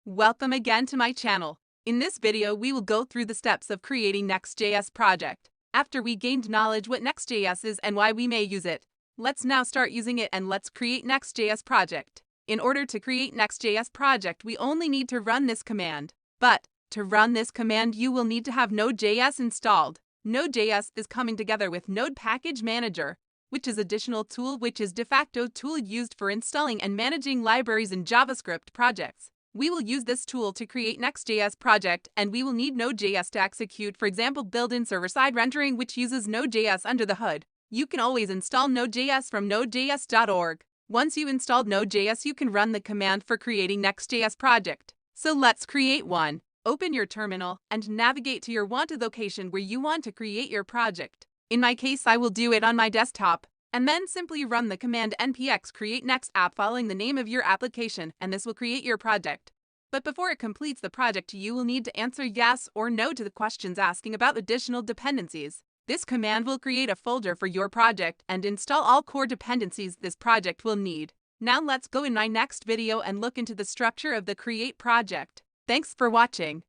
Welcome again to my channel. In this video, we will go through the steps of creating NextJS project. After we gained knowledge what NextJS is and why we may use it, let's now start using it and let's create NextJS project. In order to create NextJS project, we only need to run this command. But to run this command, you will need to have Node.js installed. Node.js is coming together with Node Package Manager, which is additional tool which is de facto tool used for installing and managing libraries in JavaScript projects. We will use this tool to create NextJS project, and we will need Node.js to execute, for example, built-in server-side rendering which uses Node.js under the hood. You can always install Node.js from nodejs.org. Once you installed Node.js, you can run the command for creating NextJS project. So let's create one. Open your terminal and navigate to your wanted location where you want to create your project. In my case, I will do it on my desktop. And then simply run the command npx create next app following the name of your application, and this will create your project. But before it completes the project, you will need to answer yes or no to the questions asking about additional dependencies. This command will create a folder for your project and install all core dependencies this project will need. Now let's go in my next video and look into the structure of the create project. Thanks for watching.